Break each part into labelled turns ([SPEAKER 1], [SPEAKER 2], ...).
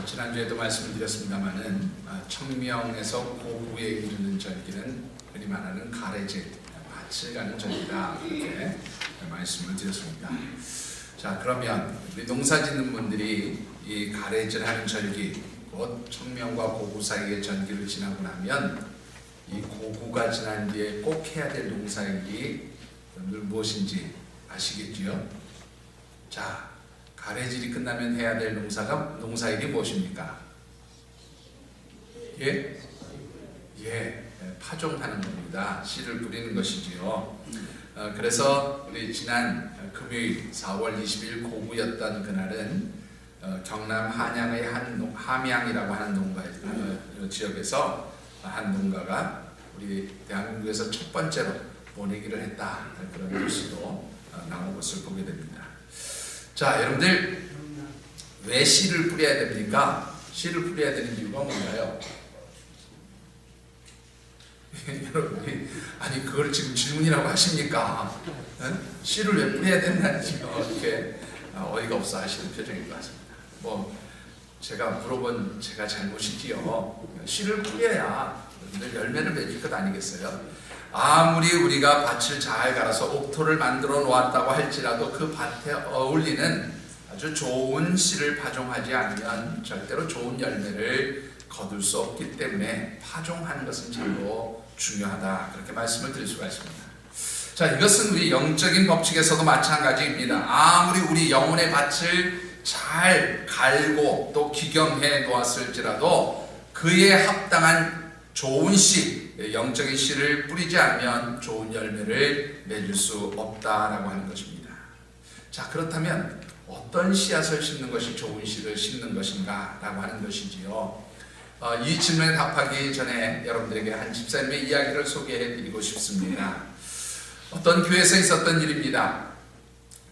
[SPEAKER 1] 지난주에도 말씀을 드렸습니다마는 청명에서 고구에 이르는 절기는 흔히 말하는 가래질, 밭을 가는 절기다 이렇게 말씀을 드렸습니다. 자, 그러면 우리 농사 짓는 분들이 이 가래질하는 절기, 곧 청명과 고구 사이의 절기를 지나고 나면 이 고구가 지난 뒤에 꼭 해야 될 농사일이 여러분들 무엇인지 아시겠지요? 자, 가래질이 끝나면 해야 될 농사일이 무엇입니까? 예? 파종하는 겁니다. 씨를 뿌리는 것이지요. 그래서 우리 지난 금요일 4월 20일 고구였던 그날은 경남 한양의 함양이라고 하는 지역에서 한 농가가 우리 대한민국에서 첫 번째로 모내기를 했다, 그런 뉴스도 나온 것을 보게 됩니다. 자, 여러분들 왜 씨를 뿌려야 됩니까? 씨를 뿌려야 되는 이유가 뭔가요? 여러분이 아니 그걸 지금 질문이라고 하십니까? 씨를 왜 뿌려야 된다는지 이렇게 어이가 없어 하시는 표정인 것 같습니다. 뭐 제가 물어본 제가 잘못이지요. 씨를 뿌려야 열매를 맺을 것 아니겠어요? 아무리 우리가 밭을 잘 갈아서 옥토를 만들어 놓았다고 할지라도 그 밭에 어울리는 아주 좋은 씨를 파종하지 않으면 절대로 좋은 열매를 거둘 수 없기 때문에 파종하는 것은 참으로 중요하다, 그렇게 말씀을 드릴 수가 있습니다. 자, 이것은 우리 영적인 법칙에서도 마찬가지입니다. 아무리 우리 영혼의 밭을 잘 갈고 또 기경해 놓았을지라도 그에 합당한 좋은 씨, 영적인 씨를 뿌리지 않으면 좋은 열매를 맺을 수 없다라고 하는 것입니다. 자, 그렇다면 어떤 씨앗을 심는 것이 좋은 씨를 심는 것인가 라고 하는 것이지요. 이 질문에 답하기 전에 여러분들에게 한 집사님의 이야기를 소개해 드리고 싶습니다. 어떤 교회에서 있었던 일입니다.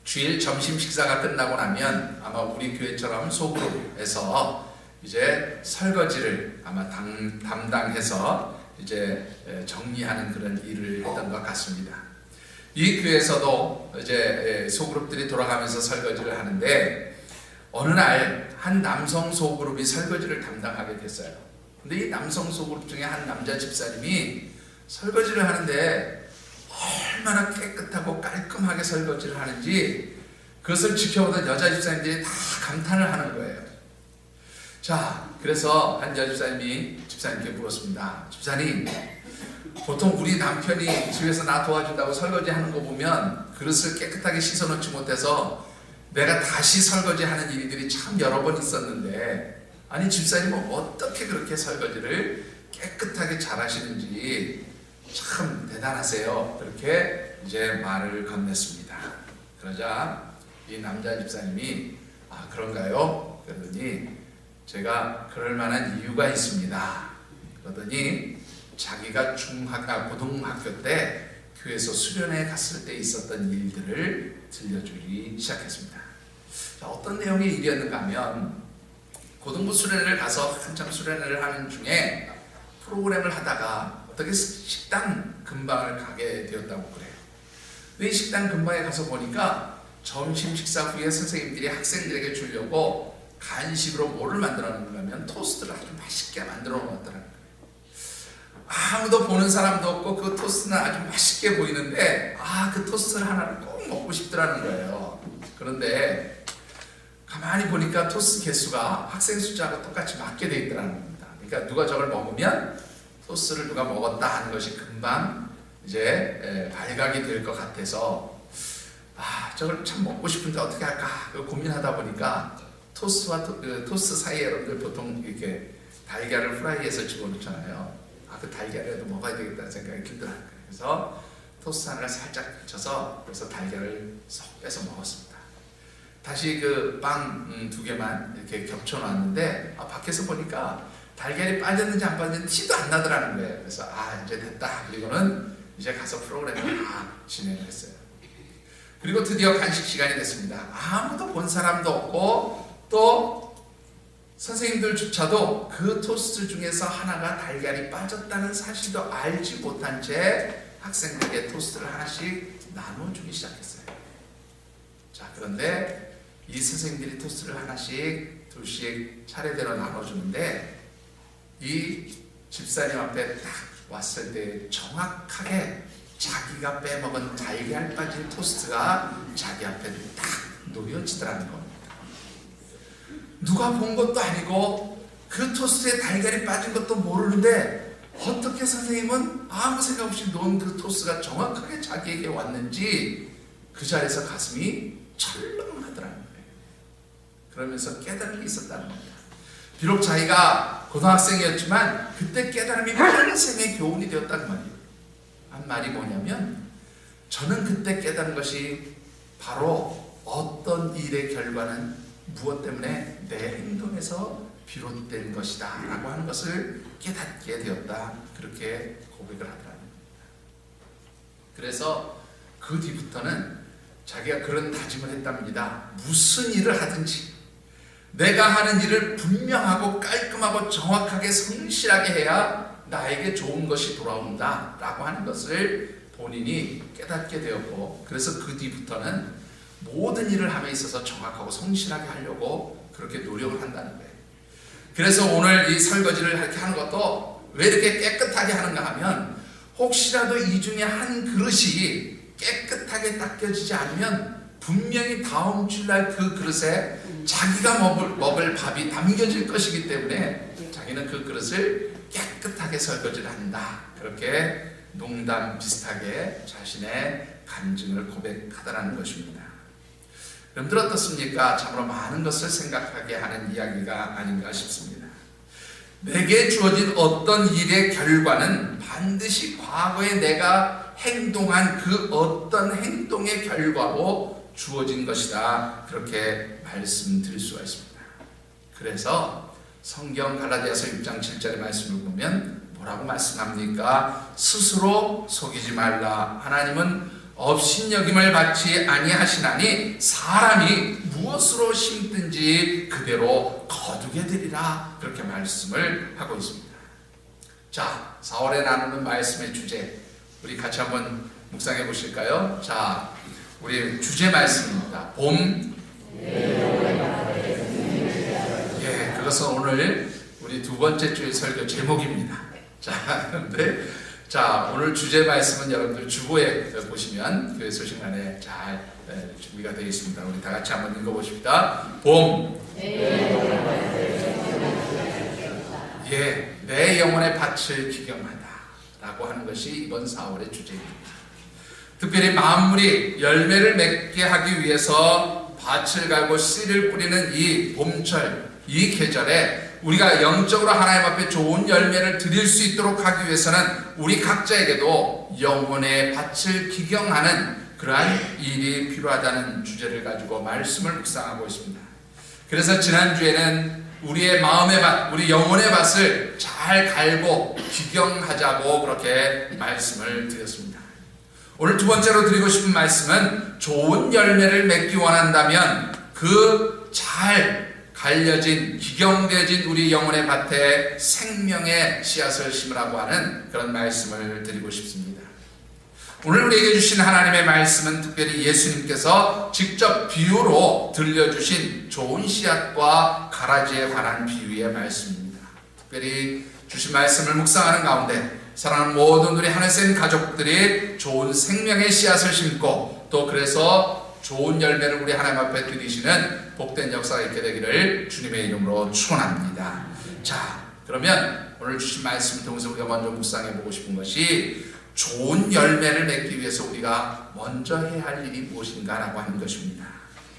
[SPEAKER 1] 주일 점심 식사가 끝나고 나면 아마 우리 교회처럼 소그룹에서 이제 설거지를 아마 담당해서 이제 정리하는 그런 일을 했던 것 같습니다. 이 교회에서도 이제 소그룹들이 돌아가면서 설거지를 하는데 어느 날 한 남성 소그룹이 설거지를 담당하게 됐어요. 근데 이 남성 소그룹 중에 한 남자 집사님이 설거지를 하는데 얼마나 깨끗하고 깔끔하게 설거지를 하는지 그것을 지켜보던 여자 집사님들이 다 감탄을 하는 거예요. 자, 그래서 한 여자 집사님이 집사님께 물었습니다. 집사님, 보통 우리 남편이 집에서 나 도와준다고 설거지 하는 거 보면 그릇을 깨끗하게 씻어놓지 못해서 내가 다시 설거지하는 일들이 참 여러 번 있었는데, 아니 집사님은 어떻게 그렇게 설거지를 깨끗하게 잘 하시는지 참 대단하세요. 그렇게 이제 말을 건넸습니다. 그러자 이 남자 집사님이 그런가요? 그러더니 제가 그럴 만한 이유가 있습니다. 그러더니 자기가 고등학교 때 교회에서 수련회 갔을 때 있었던 일들을 들려주기 시작했습니다. 자, 어떤 내용의 일이었는가 하면 고등부 수련회를 가서 한참 수련회를 하는 중에 프로그램을 하다가 어떻게 식당 근방을 가게 되었다고 그래요. 근데 이 식당 근방에 가서 보니까 점심 식사 후에 선생님들이 학생들에게 주려고 간식으로 뭐를 만들어 놓으려면 토스트를 아주 맛있게 만들어 놓았더라는 거예요. 아무도 보는 사람도 없고 그 토스트는 아주 맛있게 보이는데 그 토스트를 하나를 꼭 먹고 싶더라는 거예요. 그런데 가만히 보니까 토스트 개수가 학생 숫자하고 똑같이 맞게 돼 있더라는 겁니다. 그러니까 누가 저걸 먹으면 토스트를 누가 먹었다 하는 것이 금방 이제 발각이 될 것 같아서 저걸 참 먹고 싶은데 어떻게 할까 고민하다 보니까 토스트와 토스트 사이에 여러분들 보통 이렇게 달걀을 프라이에서 집어넣잖아요. 그 달걀이라도 먹어야 되겠다는 생각이 들더라고요. 그래서 토스트 하나를 살짝 데쳐서 그래서 달걀을 쏙 빼서 먹었습니다. 다시 그 빵 두 개만 이렇게 겹쳐놨는데 밖에서 보니까 달걀이 빠졌는지 안 빠졌는지 티도 안 나더라는 거예요. 그래서 이제 됐다. 그리고는 이제 가서 프로그램을 진행을 했어요. 그리고 드디어 간식 시간이 됐습니다. 아무도 본 사람도 없고 또 선생님들조차도 그 토스트 중에서 하나가 달걀이 빠졌다는 사실도 알지 못한 채 학생들에게 토스트를 하나씩 나눠주기 시작했어요. 자, 그런데 이 선생님들이 토스트를 하나씩 2씩 차례대로 나눠주는데 이 집사님 앞에 딱 왔을 때 정확하게 자기가 빼먹은 달걀 빠진 토스트가 자기 앞에 딱 놓여지더라는 겁니다. 누가 본 것도 아니고 그 토스트에 달걀이 빠진 것도 모르는데 어떻게 선생님은 아무 생각 없이 놓은 그 토스트가 정확하게 자기에게 왔는지 그 자리에서 가슴이 철렁하더라는 거예요. 그러면서 깨달음이 있었다는 겁니다. 비록 자기가 고등학생이었지만 그때 깨달음이 평생의 교훈이 되었다는 말이에요. 한 말이 뭐냐면 저는 그때 깨달은 것이 바로 어떤 일의 결과는 무엇 때문에 내 행동에서 비롯된 것이다 라고 하는 것을 깨닫게 되었다, 그렇게 고백을 하더라는 겁니다. 그래서 그 뒤부터는 자기가 그런 다짐을 했답니다. 무슨 일을 하든지 내가 하는 일을 분명하고 깔끔하고 정확하게 성실하게 해야 나에게 좋은 것이 돌아온다 라고 하는 것을 본인이 깨닫게 되었고, 그래서 그 뒤부터는 모든 일을 함에 있어서 정확하고 성실하게 하려고 그렇게 노력을 한다는 거예요. 그래서 오늘 이 설거지를 이렇게 하는 것도 왜 이렇게 깨끗하게 하는가 하면, 혹시라도 이 중에 한 그릇이 깨끗하게 닦여지지 않으면 분명히 다음 주날 그 그릇에 자기가 먹을 밥이 담겨질 것이기 때문에 자기는 그 그릇을 깨끗하게 설거지를 한다, 그렇게 농담 비슷하게 자신의 간증을 고백하더라는 것입니다. 여러분들 어떻습니까? 참으로 많은 것을 생각하게 하는 이야기가 아닌가 싶습니다. 내게 주어진 어떤 일의 결과는 반드시 과거에 내가 행동한 그 어떤 행동의 결과로 주어진 것이다, 그렇게 말씀드릴 수가 있습니다. 그래서 성경 갈라디아서 6장 7절의 말씀을 보면 뭐라고 말씀합니까? 스스로 속이지 말라. 하나님은 업신여김을 받지 아니하시나니 사람이 무엇으로 심든지 그대로 거두게 되리라, 그렇게 말씀을 하고 있습니다. 자, 4월에 나누는 말씀의 주제 우리 같이 한번 묵상해 보실까요? 자, 우리 주제 말씀입니다. 봄. 예, 그것은 오늘 우리 두 번째 주의 설교 제목입니다. 자, 그런데 오늘 주제 말씀은 여러분들 주보에 보시면 교회 소식란에 잘 준비가 되어 있습니다. 우리 다 같이 한번 읽어보십시다. 봄. 예, 내 영혼의 밭을 기경하다 라고 하는 것이 이번 4월의 주제입니다. 특별히 만물이 열매를 맺게 하기 위해서 밭을 갈고 씨를 뿌리는 이 봄철, 이 계절에 우리가 영적으로 하나님 앞에 좋은 열매를 드릴 수 있도록 하기 위해서는 우리 각자에게도 영혼의 밭을 기경하는 그러한 일이 필요하다는 주제를 가지고 말씀을 묵상하고 있습니다. 그래서 지난주에는 우리의 마음의 밭, 우리 영혼의 밭을 잘 갈고 기경하자고 그렇게 말씀을 드렸습니다. 오늘 두 번째로 드리고 싶은 말씀은 좋은 열매를 맺기 원한다면 그 잘 갈려진, 기경되어진 우리 영혼의 밭에 생명의 씨앗을 심으라고 하는 그런 말씀을 드리고 싶습니다. 오늘 우리에게 주신 하나님의 말씀은 특별히 예수님께서 직접 비유로 들려주신 좋은 씨앗과 가라지에 관한 비유의 말씀입니다. 특별히 주신 말씀을 묵상하는 가운데 사랑하는 모든 우리 하늘샘 가족들이 좋은 생명의 씨앗을 심고 또 그래서 좋은 열매를 우리 하나님 앞에 드리시는 복된 역사가 있게 되기를 주님의 이름으로 축원합니다. 자, 그러면 오늘 주신 말씀을 통해서 우리가 먼저 묵상해 보고 싶은 것이 좋은 열매를 맺기 위해서 우리가 먼저 해야 할 일이 무엇인가라고 하는 것입니다.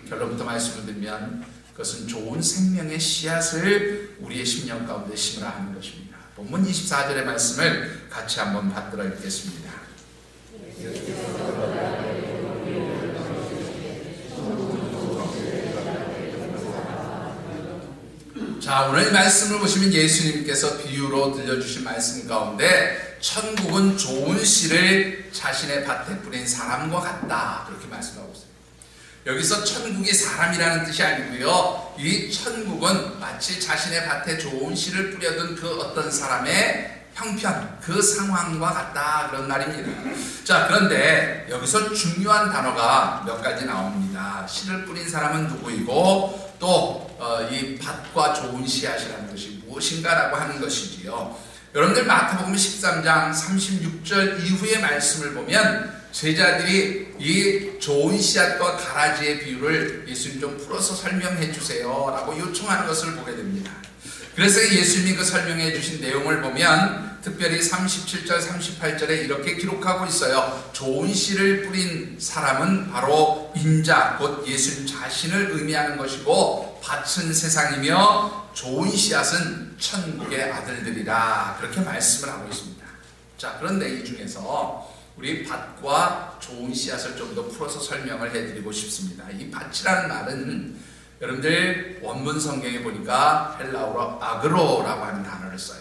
[SPEAKER 1] 결론부터 말씀을 드리면 그것은 좋은 생명의 씨앗을 우리의 심령 가운데 심으라 하는 것입니다. 본문 24절의 말씀을 같이 한번 받들어 읽겠습니다. 자, 오늘 말씀을 보시면 예수님께서 비유로 들려주신 말씀 가운데 천국은 좋은 씨를 자신의 밭에 뿌린 사람과 같다, 그렇게 말씀하고 있어요. 여기서 천국이 사람이라는 뜻이 아니고요, 이 천국은 마치 자신의 밭에 좋은 씨를 뿌려둔 그 어떤 사람의 형편, 그 상황과 같다, 그런 말입니다. 자, 그런데 여기서 중요한 단어가 몇 가지 나옵니다. 씨를 뿌린 사람은 누구이고 또 이 밭과 좋은 씨앗이라는 것이 무엇인가라고 하는 것이지요. 여러분들 마태복음 13장 36절 이후의 말씀을 보면 제자들이 이 좋은 씨앗과 가라지의 비유를 예수님 좀 풀어서 설명해 주세요 라고 요청하는 것을 보게 됩니다. 그래서 예수님이 그 설명해 주신 내용을 보면 특별히 37절 38절에 이렇게 기록하고 있어요. 좋은 씨를 뿌린 사람은 바로 인자 곧 예수님 자신을 의미하는 것이고 밭은 세상이며 좋은 씨앗은 천국의 아들들이라 그렇게 말씀을 하고 있습니다. 자, 그런데 이 중에서 우리 밭과 좋은 씨앗을 좀 더 풀어서 설명을 해드리고 싶습니다. 이 밭이라는 말은 여러분들 원문 성경에 보니까 헬라어로 아그로라고 하는 단어를 써요.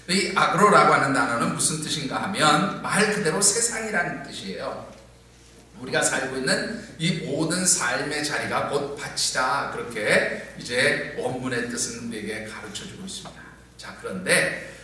[SPEAKER 1] 이 아그로라고 하는 단어는 무슨 뜻인가 하면 말 그대로 세상이라는 뜻이에요. 우리가 살고 있는 이 모든 삶의 자리가 곧 밭이다. 그렇게 이제 원문의 뜻은 우리에게 가르쳐주고 있습니다. 자, 그런데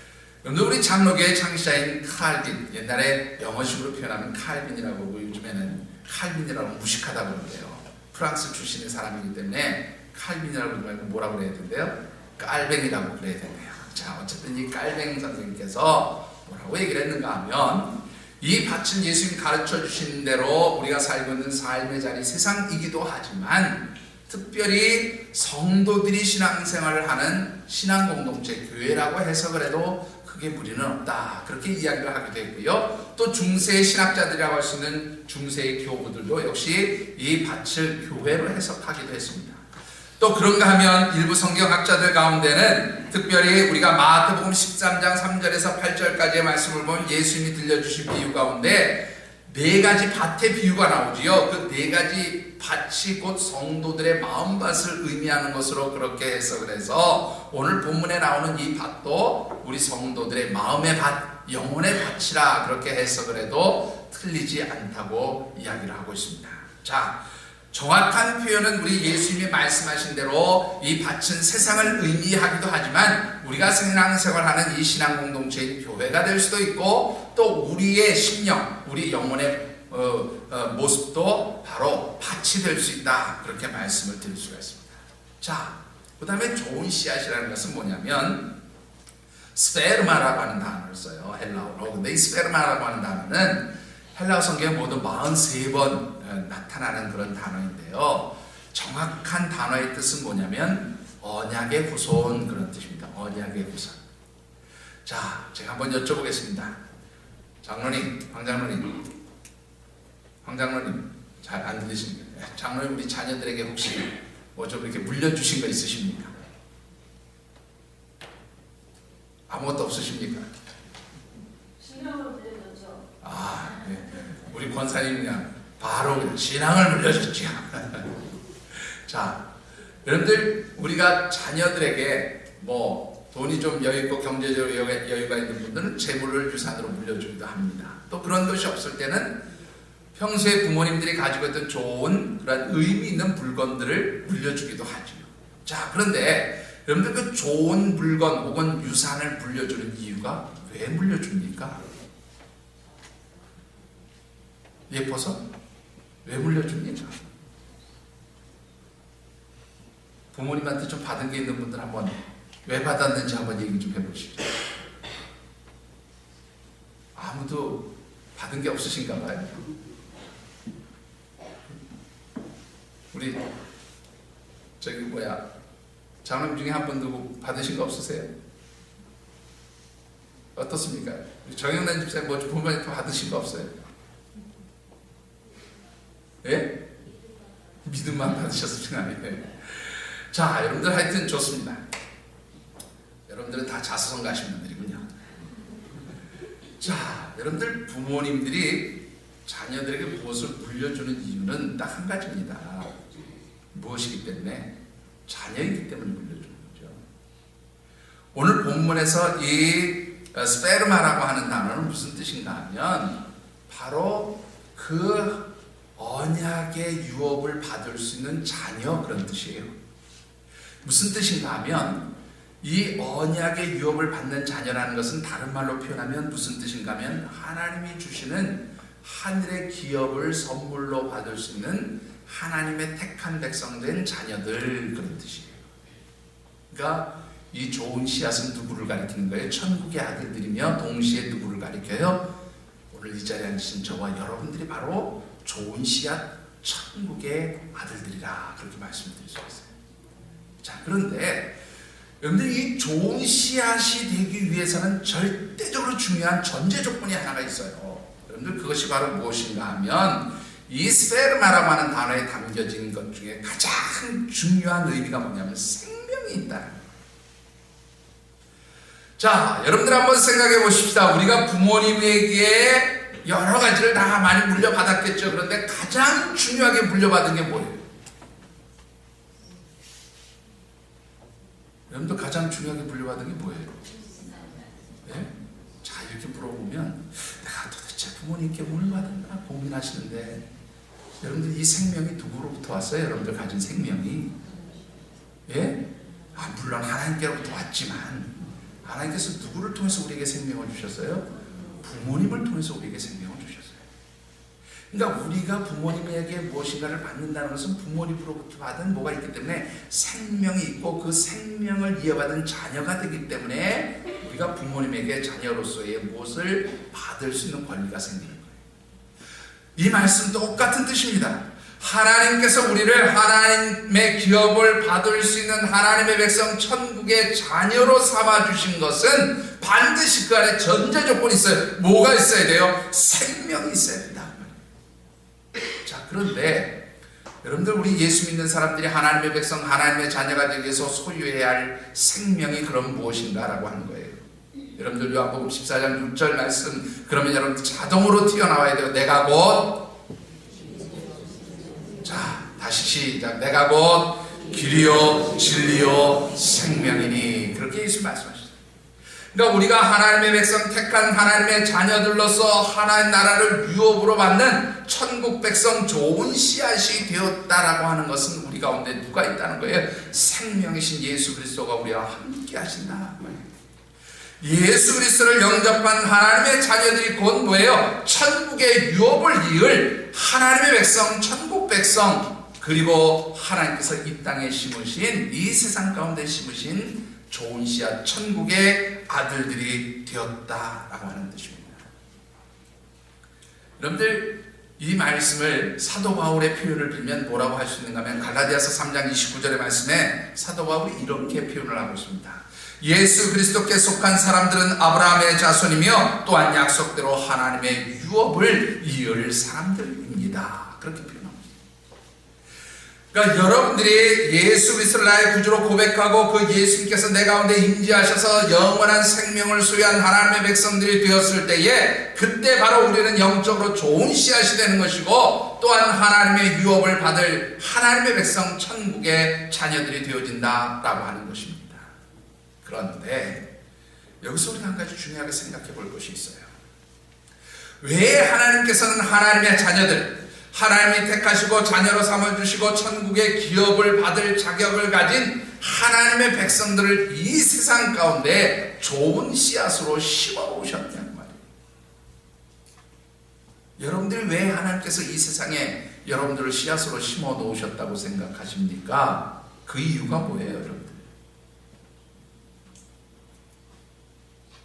[SPEAKER 1] 여러분들 우리 장로교의 창시자인 칼빈, 옛날에 영어식으로 표현하면 칼빈이라고 하고 요즘에는 칼빈이라고 무식하다고 그러는데요. 프랑스 출신의 사람이기 때문에 칼빈이라고 그러지 말고 뭐라고 그래야 된대요? 깔뱅이라고 그래야 된대요. 자, 어쨌든 이 깔뱅 선생님께서 뭐라고 얘기를 했는가 하면 이 밭은 예수님 가르쳐 주신 대로 우리가 살고 있는 삶의 자리 세상이기도 하지만 특별히 성도들이 신앙생활을 하는 신앙공동체 교회라고 해석을 해도 크게 무리는 없다. 그렇게 이야기를 하기도 했고요. 또 중세의 신학자들이라고 할 수 있는 중세의 교부들도 역시 이 밭을 교회로 해석하기도 했습니다. 또 그런가 하면 일부 성경학자들 가운데는 특별히 우리가 마태복음 13장 3절에서 8절까지의 말씀을 보면 예수님이 들려주신 비유 가운데 네 가지 밭의 비유가 나오지요. 그 네 가지 밭이 곧 성도들의 마음밭을 의미하는 것으로 그렇게 해석을 해서 오늘 본문에 나오는 이 밭도 우리 성도들의 마음의 밭, 영혼의 밭이라 그렇게 해석을 해도 틀리지 않다고 이야기를 하고 있습니다. 자, 정확한 표현은 우리 예수님이 말씀하신 대로 이 밭은 세상을 의미하기도 하지만 우리가 신앙생활하는 이 신앙공동체인 교회가 될 수도 있고 또 우리의 심령, 우리 영혼의 모습도 바로 밭이 될 수 있다. 그렇게 말씀을 드릴 수가 있습니다. 자, 그 다음에 좋은 씨앗이라는 것은 뭐냐면 스페르마라고 하는 단어를 써요. 헬라어로. 근데 이 스페르마라고 하는 단어는 헬라어 성경에 모두 43번 나타나는 그런 단어인데요. 정확한 단어의 뜻은 뭐냐면 언약의 후손 그런 뜻입니다. 언약의 후손. 자, 제가 한번 여쭤보겠습니다. 장로님, 황장로님 잘 안 들리십니까? 장로님 우리 자녀들에게 혹시 뭐 좀 이렇게 물려주신 거 있으십니까? 아무것도 없으십니까?
[SPEAKER 2] 신앙을 물려줬죠.
[SPEAKER 1] 아, 네. 우리 권사님 그냥 바로 그냥 신앙을 물려줬죠. 자, 여러분들 우리가 자녀들에게 뭐 돈이 좀 여유있고 경제적으로 여유가 있는 분들은 재물을 유산으로 물려주기도 합니다. 또 그런 것이 없을 때는 평소에 부모님들이 가지고 있던 좋은 그런 의미 있는 물건들을 물려주기도 하죠. 자, 그런데 여러분들 그 좋은 물건 혹은 유산을 물려주는 이유가 왜 물려줍니까? 예뻐서? 왜 물려줍니까? 부모님한테 좀 받은 게 있는 분들 한번 왜 받았는지 한번 얘기 좀 해보시죠. 아무도 받은 게 없으신가 봐요. 우리 장로님 중에 한 분도 받으신 거 없으세요? 어떻습니까? 정영란 집사님 뭐 부모님 받으신 거 없어요? 예? 믿음만 받으셨으면 아니에요. 자, 여러분들 하여튼 좋습니다. 여러분들은 다 자수성 가신 분들이군요. 자, 여러분들 부모님들이 자녀들에게 무엇을 물려주는 이유는 딱 한 가지입니다. 무엇이기 때문에? 자녀이기 때문에 물려주는 거죠. 오늘 본문에서 이 스페르마라고 하는 단어는 무슨 뜻인가 하면 바로 그 언약의 유업을 받을 수 있는 자녀 그런 뜻이에요. 무슨 뜻인가 하면 이 언약의 유업을 받는 자녀라는 것은 다른 말로 표현하면 무슨 뜻인가 하면 하나님이 주시는 하늘의 기업을 선물로 받을 수 있는 하나님의 택한 백성된 자녀들, 그런 뜻이에요. 그러니까 이 좋은 씨앗은 누구를 가리키는 거예요? 천국의 아들들이며 동시에 누구를 가리켜요? 오늘 이 자리에 앉으신 저와 여러분들이 바로 좋은 씨앗, 천국의 아들들이라, 그렇게 말씀드릴 수 있어요. 자, 그런데 여러분들, 이 좋은 씨앗이 되기 위해서는 절대적으로 중요한 전제 조건이 하나가 있어요. 여러분들, 그것이 바로 무엇인가 하면 이 스페르마라고 하는 단어에 담겨진 것 중에 가장 중요한 의미가 뭐냐면 생명이 있다. 자, 여러분들 한번 생각해 보십시다. 우리가 부모님에게 여러 가지를 다 많이 물려받았겠죠. 그런데 가장 중요하게 물려받은 게 뭐예요? 여러분들 가장 중요하게 물려받은 게 뭐예요? 네? 자, 이렇게 물어보면 내가 도대체 부모님께 뭘 받았나 고민하시는데, 여러분들 이 생명이 누구로부터 왔어요? 여러분들 가진 생명이, 예? 물론 하나님께로부터 왔지만 하나님께서 누구를 통해서 우리에게 생명을 주셨어요? 부모님을 통해서 우리에게 생명을 주셨어요. 그러니까 우리가 부모님에게 무엇인가를 받는다는 것은 부모님으로부터 받은 뭐가 있기 때문에 생명이 있고, 그 생명을 이어받은 자녀가 되기 때문에 우리가 부모님에게 자녀로서의 무엇을 받을 수 있는 권리가 생기는 거예요. 이 말씀 똑같은 뜻입니다. 하나님께서 우리를 하나님의 기업을 받을 수 있는 하나님의 백성, 천국의 자녀로 삼아주신 것은 반드시 그 안에 전제 조건이 있어요. 뭐가 있어야 돼요? 생명이 있어야 된다. 자, 그런데 여러분들, 우리 예수 믿는 사람들이 하나님의 백성, 하나님의 자녀가 되기 위해서 소유해야 할 생명이 그럼 무엇인가 라고 하는 거예요. 여러분들, 요한복음 14장 6절 말씀, 그러면 여러분들 자동으로 튀어나와야 돼요. 내가 곧, 자, 다시 시작. 내가 곧 길이요 진리요 생명이니, 그렇게 예수 말씀하셨어요. 그러니까 우리가 하나님의 백성, 택한 하나님의 자녀들로서 하나님 나라를 유업으로 받는 천국 백성, 좋은 씨앗이 되었다라고 하는 것은 우리 가운데 누가 있다는 거예요? 생명이신 예수 그리스도가 우리와 함께 하신다. 예수 그리스도를 영접한 하나님의 자녀들이 곧 뭐예요? 천국의 유업을 이을 하나님의 백성, 천국 백성, 그리고 하나님께서 이 땅에 심으신, 이 세상 가운데 심으신 좋은 씨앗, 천국의 아들들이 되었다라고 하는 뜻입니다. 여러분들, 이 말씀을 사도 바울의 표현을 빌면 뭐라고 할 수 있는가 하면 갈라디아서 3장 29절의 말씀에 사도 바울이 이렇게 표현을 하고 있습니다. 예수 그리스도께 속한 사람들은 아브라함의 자손이며 또한 약속대로 하나님의 유업을 이을 사람들입니다. 그렇게 표현합니다. 그러니까 여러분들이 예수 그리스도를 나의 구주로 고백하고 그 예수님께서 내 가운데 임재하셔서 영원한 생명을 소유한 하나님의 백성들이 되었을 때에, 그때 바로 우리는 영적으로 좋은 씨앗이 되는 것이고, 또한 하나님의 유업을 받을 하나님의 백성, 천국의 자녀들이 되어진다라고 하는 것입니다. 그런데 여기서 우리가 한 가지 중요하게 생각해 볼 것이 있어요. 왜 하나님께서는 하나님의 자녀들, 하나님이 택하시고 자녀로 삼아주시고 천국의 기업을 받을 자격을 가진 하나님의 백성들을 이 세상 가운데 좋은 씨앗으로 심어놓으셨냐는 말이에요. 여러분들이 왜 하나님께서 이 세상에 여러분들을 씨앗으로 심어놓으셨다고 생각하십니까? 그 이유가 뭐예요, 여러분들?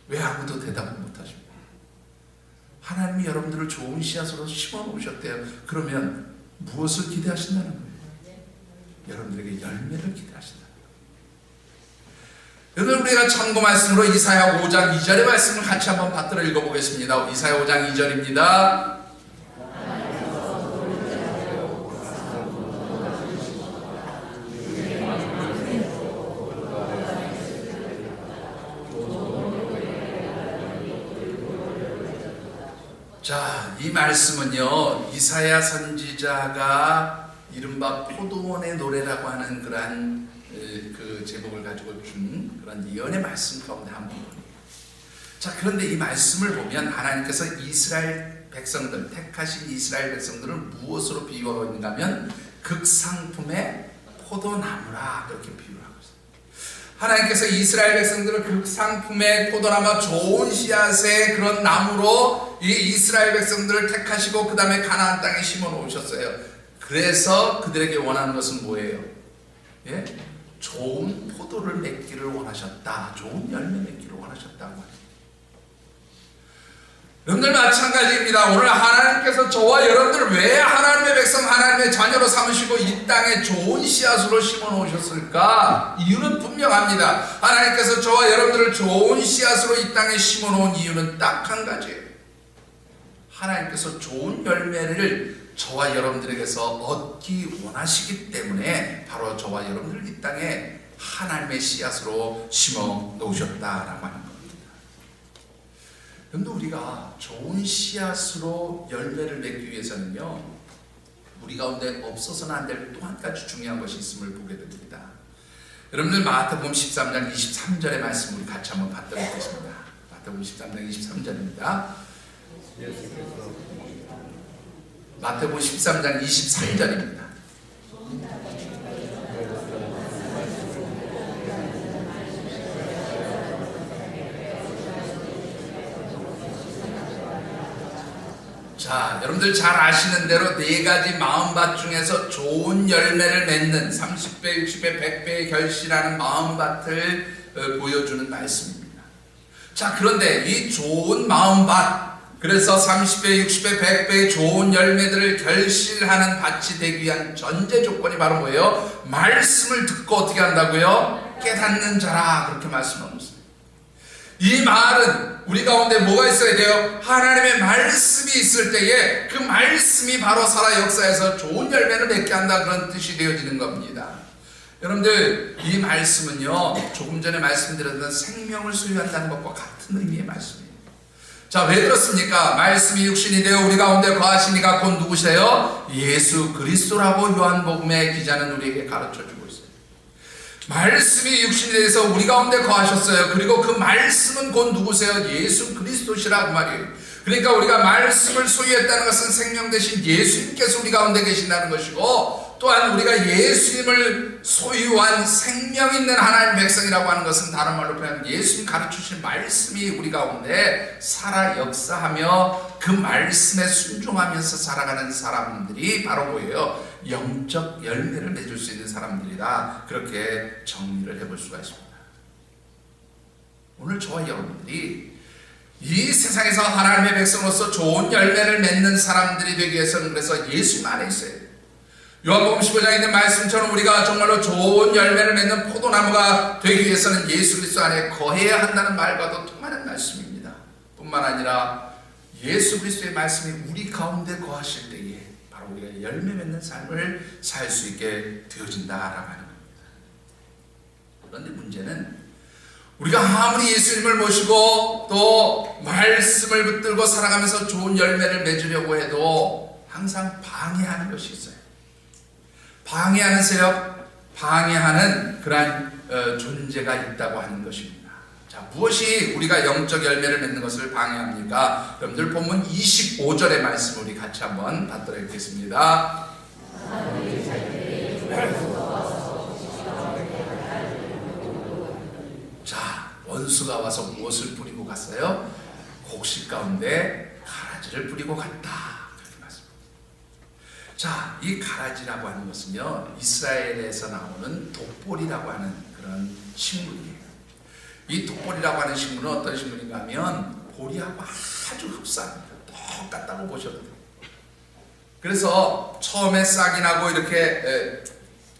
[SPEAKER 1] 왜 아무도 대답을 못하십니까? 하나님이 여러분들을 좋은 씨앗으로 심어놓으셨대요. 그러면 무엇을 기대하신다는 거예요? 여러분들에게 열매를 기대하신다. 여러분, 우리가 참고 말씀으로 이사야 5장 2절의 말씀을 같이 한번 받들어 읽어보겠습니다. 이사야 5장 2절입니다. 자, 이 말씀은요, 이사야 선지자가 이른바 포도원의 노래라고 하는 그러한 그 제목을 가지고 준 그런 예언의 말씀 가운데 한 부분이에요. 자, 그런데 이 말씀을 보면 하나님께서 이스라엘 백성들, 택하신 이스라엘 백성들을 무엇으로 비유하고 있는가 하면 극상품의 포도나무라, 그렇게 비유를 하고 있어요. 하나님께서 이스라엘 백성들을 극상품의 포도나무, 좋은 씨앗의 그런 나무로 이 이스라엘 백성들을 택하시고 그 다음에 가나안 땅에 심어 놓으셨어요. 그래서 그들에게 원하는 것은 뭐예요? 예? 좋은 포도를 맺기를 원하셨다. 좋은 열매 맺기를 원하셨다고 합니다. 여러분들 마찬가지입니다. 오늘 하나님께서 저와 여러분들을 왜 하나님의 백성, 하나님의 자녀로 삼으시고 이 땅에 좋은 씨앗으로 심어 놓으셨을까? 이유는 분명합니다. 하나님께서 저와 여러분들을 좋은 씨앗으로 이 땅에 심어 놓은 이유는 딱 한 가지예요. 하나님께서 좋은 열매를 저와 여러분들에게서 얻기 원하시기 때문에 바로 저와 여러분들을 이 땅에 하나님의 씨앗으로 심어 놓으셨다라고 하는 겁니다. 그런데 우리가 좋은 씨앗으로 열매를 맺기 위해서는요, 우리 가운데 없어서는 안 될 또 한 가지 중요한 것이 있음을 보게 됩니다. 여러분들 마태복음 13장 23절의 말씀 우리 같이 한번 받도록 하겠습니다. 마태복음 13장 23절입니다. 마태복음 13장 23절입니다. 자, 여러분들 잘 아시는 대로 네 가지 마음밭 중에서 좋은 열매를 맺는 30배, 60배, 100배의 결실하는 마음밭을 보여주는 말씀입니다. 자, 그런데 이 좋은 마음밭, 그래서 30배, 60배, 100배의 좋은 열매들을 결실하는 밭이 되기 위한 전제 조건이 바로 뭐예요? 말씀을 듣고 어떻게 한다고요? 깨닫는 자라, 그렇게 말씀하고 있습니다. 이 말은 우리 가운데 뭐가 있어야 돼요? 하나님의 말씀이 있을 때에 그 말씀이 바로 살아 역사에서 좋은 열매를 맺게 한다, 그런 뜻이 되어지는 겁니다. 여러분들, 이 말씀은요, 조금 전에 말씀드렸던 생명을 소유한다는 것과 같은 의미의 말씀이에요. 자, 왜 그렇습니까? 말씀이 육신이 되어 우리 가운데 거하시니가 곧 누구세요? 예수 그리스도라고 요한복음의 기자는 우리에게 가르쳐주고 있어요. 말씀이 육신이 되어서 우리 가운데 거하셨어요. 그리고 그 말씀은 곧 누구세요? 예수 그리스도시라고 말이에요. 그러니까 우리가 말씀을 소유했다는 것은 생명 대신 예수님께서 우리 가운데 계신다는 것이고, 또한 우리가 예수님을 소유한 생명 있는 하나님 백성이라고 하는 것은 다른 말로 표현하면 예수님 가르치신 말씀이 우리 가운데 살아 역사하며 그 말씀에 순종하면서 살아가는 사람들이 바로 뭐예요? 영적 열매를 맺을 수 있는 사람들이다, 그렇게 정리를 해볼 수가 있습니다. 오늘 저와 여러분들이 이 세상에서 하나님의 백성으로서 좋은 열매를 맺는 사람들이 되기 위해서는 그래서 예수님 안에 있어야 돼요. 요한복음 15장에 있는 말씀처럼 우리가 정말로 좋은 열매를 맺는 포도나무가 되기 위해서는 예수 그리스도 안에 거해야 한다는 말과도 통하는 말씀입니다. 뿐만 아니라 예수 그리스도의 말씀이 우리 가운데 거하실 때에 바로 우리가 열매 맺는 삶을 살 수 있게 되어진다라고 하는 겁니다. 그런데 문제는 우리가 아무리 예수님을 모시고 또 말씀을 붙들고 살아가면서 좋은 열매를 맺으려고 해도 항상 방해하는 것이 있어요. 방해하는 세력, 방해하는 그러한 존재가 있다고 하는 것입니다. 자, 무엇이 우리가 영적 열매를 맺는 것을 방해합니까? 여러분들 본문 25절의 말씀 우리 같이 한번 받도록 하겠습니다. 자, 원수가 와서 무엇을 뿌리고 갔어요? 곡식 가운데 가라지를 뿌리고 갔다. 자, 이 가라지라고 하는 것은요, 이스라엘에서 나오는 독보리라고 하는 그런 식물이에요. 이 독보리라고 하는 식물은 어떤 식물인가 하면 보리하고 아주 흡사합니다. 똑같다고 보셔도 돼요. 그래서 처음에 싹이 나고 이렇게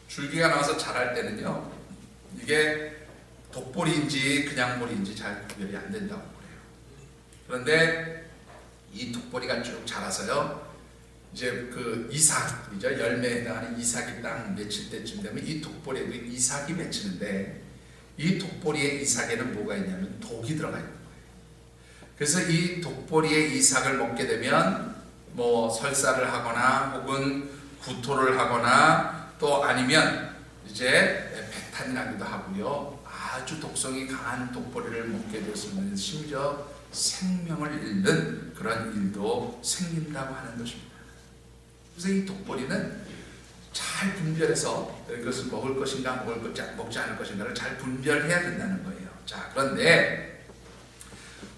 [SPEAKER 1] 줄기가 나와서 자랄 때는요, 이게 독보리인지 그냥 보리인지 잘 구별이 안 된다고 그래요. 그런데 이 독보리가 쭉 자라서요, 이제 그 이삭이죠, 열매에 해당하는 이삭이 딱 맺힐 때쯤 되면 이 독보리에도 이삭이 맺히는데, 이 독보리의 이삭에는 뭐가 있냐면 독이 들어가 있는 거예요. 그래서 이 독보리의 이삭을 먹게 되면 뭐 설사를 하거나 혹은 구토를 하거나 또 아니면 이제 배탈이 나기도 하고요, 아주 독성이 강한 독보리를 먹게 되었으면 심지어 생명을 잃는 그런 일도 생긴다고 하는 것입니다. 그래서 이 독보리는 잘 분별해서 이것을 먹을 것인가 먹지 않을 것인가를 잘 분별해야 된다는 거예요. 자, 그런데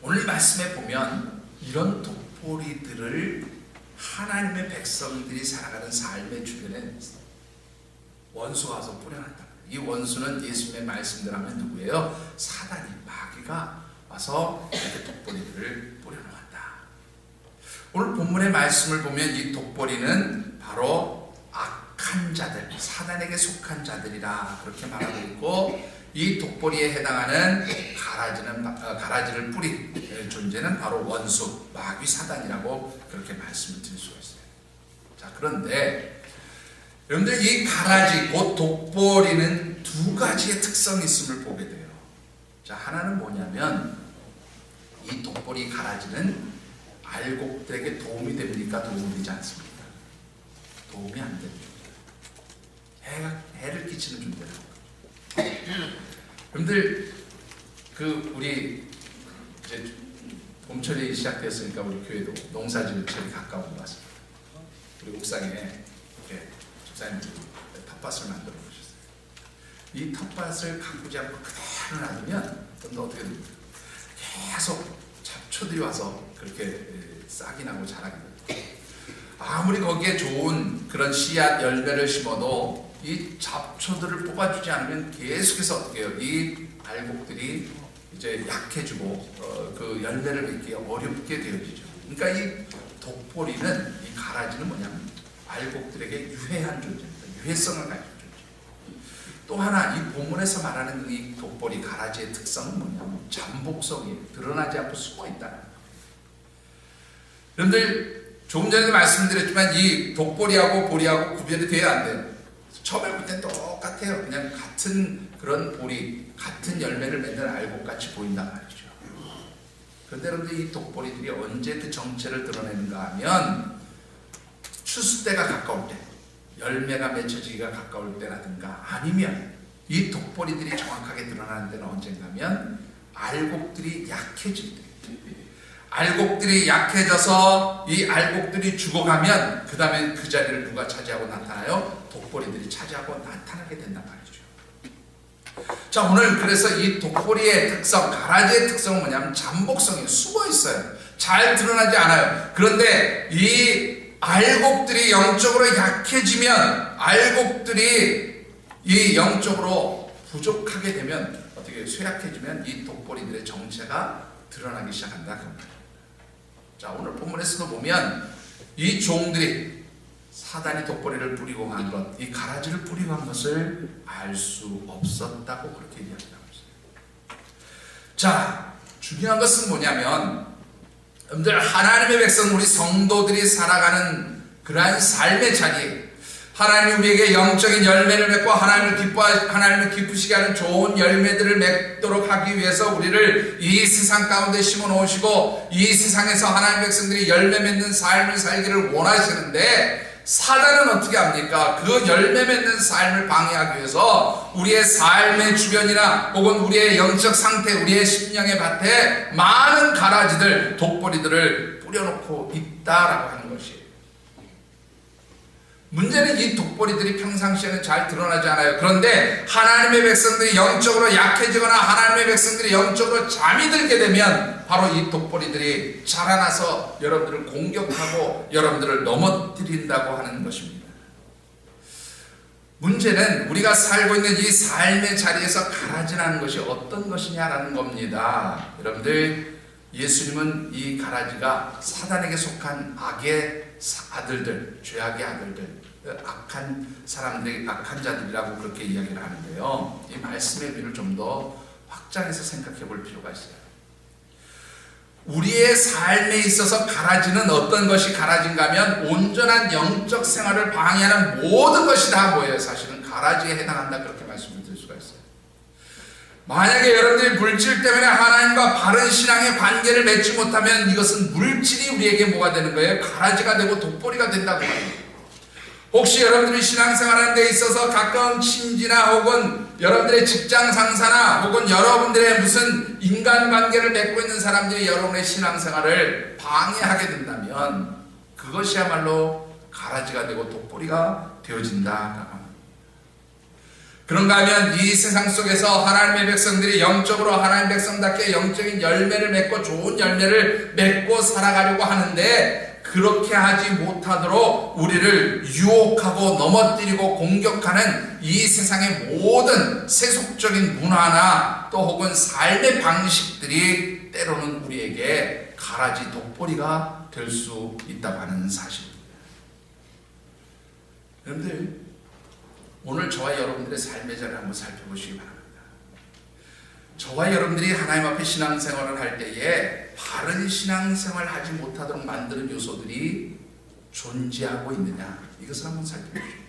[SPEAKER 1] 오늘 말씀에 보면 이런 독보리들을 하나님의 백성들이 살아가는 삶의 주변에 원수가 와서 뿌려놨다. 이 원수는 예수님의 말씀대로 하면 누구예요? 사단이, 마귀가 와서 이렇게 독보리들을 뿌려놓았다. 오늘 본문의 말씀을 보면 이 독보리는 바로 악한 자들, 사단에게 속한 자들이라 그렇게 말하고 있고, 이 독보리에 해당하는 가라지를 뿌린 존재는 바로 원수, 마귀, 사단이라고 그렇게 말씀을 드릴 수가 있어요. 자, 그런데 여러분들 이 가라지, 곧 독보리는 두 가지의 특성이 있음을 보게 돼요. 자, 하나는 뭐냐면 이 독보리 가라지는 알곡들에게 도움이 됩니까? 도움이 되지 않습니까? 도움이 안 됩니다. 해를 끼치는 존재라고. 여러분들 우리 이제 봄철이 시작되었으니까 우리 교회도 농사지을철이 가까운 것 같습니다. 우리 옥상에 이렇게 집사님들이 텃밭을 만들어 보셨어요. 이 텃밭을 가꾸지 않고 그대로 놔두면 또 어떻게 됩니까? 계속 잡초들이 와서 그렇게 싹이 나고 자라게 됩니다. 아무리 거기에 좋은 그런 씨앗 열매를 심어도 이 잡초들을 뽑아주지 않으면 계속해서 어떻게 해요? 이 알곡들이 이제 약해지고 그 열매를 맺기 어렵게 되어지죠. 그러니까 이 독보리는, 이 가라지는 뭐냐면 알곡들에게 유해한 존재입니다. 유해성을 가진 존재. 또 하나 이 본문에서 말하는 이 독보리 가라지의 특성은 뭐냐면 잠복성이 드러나지 않고 숨어있다는 거예요. 여러분들 조금 전에도 말씀드렸지만 이 독보리하고 보리하고 구별이 돼야 안 돼요. 처음에 볼 땐 똑같아요. 그냥 같은 그런 보리, 같은 열매를 맺는 알곡같이 보인단 말이죠. 그런데 여러분들 이 독보리들이 언제 그 정체를 드러내는가 하면 추수 때가 가까울 때, 열매가 맺혀지기가 가까울 때라든가, 아니면 이 독보리들이 정확하게 드러나는 데는 언젠가 하면 알곡들이 약해질 때, 알곡들이 약해져서 이 알곡들이 죽어가면 그 다음에 그 자리를 누가 차지하고 나타나요? 독보리들이 차지하고 나타나게 된단 말이죠. 자, 오늘 그래서 이 독보리의 특성, 가라지의 특성은 뭐냐면 잠복성이 숨어 있어요. 잘 드러나지 않아요. 그런데 이 알곡들이 영적으로 약해지면, 알곡들이 이 영적으로 부족하게 되면, 어떻게 쇠약해지면 이 독보리들의 정체가 드러나기 시작한다. 자, 오늘 본문에서도 보면 이 종들이 사단이 독보리를 뿌리고 간 것, 이 가라지를 뿌리고 간 것을 알 수 없었다고 그렇게 이야기하고 있어요. 자, 중요한 것은 뭐냐면 여러분들 하나님의 백성, 우리 성도들이 살아가는 그러한 삶의 자리, 하나님이 우리에게 영적인 열매를 맺고 하나님을 기쁘시게 하는 좋은 열매들을 맺도록 하기 위해서 우리를 이 세상 가운데 심어 놓으시고 이 세상에서 하나님의 백성들이 열매 맺는 삶을 살기를 원하시는데, 사단은 어떻게 합니까? 그 열매 맺는 삶을 방해하기 위해서 우리의 삶의 주변이나 혹은 우리의 영적 상태, 우리의 심령의 밭에 많은 가라지들, 독보리들을 뿌려놓고 있다라고 하는 것이에요. 문제는 이 독보리들이 평상시에는 잘 드러나지 않아요. 그런데 하나님의 백성들이 영적으로 약해지거나 하나님의 백성들이 영적으로 잠이 들게 되면 바로 이 독보리들이 자라나서 여러분들을 공격하고 여러분들을 넘어뜨린다고 하는 것입니다. 문제는 우리가 살고 있는 이 삶의 자리에서 가라지라는 것이 어떤 것이냐라는 겁니다. 여러분들, 예수님은 이 가라지가 사단에게 속한 악의 아들들, 죄악의 아들들, 악한 사람들, 악한 자들이라고 그렇게 이야기를 하는데요. 이 말씀의 의미를 좀 더 확장해서 생각해 볼 필요가 있어요. 우리의 삶에 있어서 가라지는 어떤 것이 가라지인가 하면 온전한 영적 생활을 방해하는 모든 것이 다 뭐예요? 사실은 가라지에 해당한다, 그렇게 말씀을 드릴 수가 있어요. 만약에 여러분들이 물질 때문에 하나님과 바른 신앙의 관계를 맺지 못하면 이것은 물질이 우리에게 뭐가 되는 거예요? 가라지가 되고 독보리가 된다고 합니다. 혹시 여러분들이 신앙생활하는 데 있어서 가까운 친지나 혹은 여러분들의 직장 상사나 혹은 여러분들의 무슨 인간관계를 맺고 있는 사람들이 여러분의 신앙생활을 방해하게 된다면 그것이야말로 가라지가 되고 독보리가 되어진다. 그런가 하면 이 세상 속에서 하나님의 백성들이 영적으로 하나님의 백성답게 영적인 열매를 맺고 좋은 열매를 맺고 살아가려고 하는데 그렇게 하지 못하도록 우리를 유혹하고 넘어뜨리고 공격하는 이 세상의 모든 세속적인 문화나 또 혹은 삶의 방식들이 때로는 우리에게 가라지 독보리가 될 수 있다고 하는 사실입니다. 여러분들, 오늘 저와 여러분들의 삶의 자리를 한번 살펴보시기 바랍니다. 저와 여러분들이 하나님 앞에 신앙생활을 할 때에 바른 신앙생활을 하지 못하도록 만드는 요소들이 존재하고 있느냐, 이것을 한번 살펴보십시오.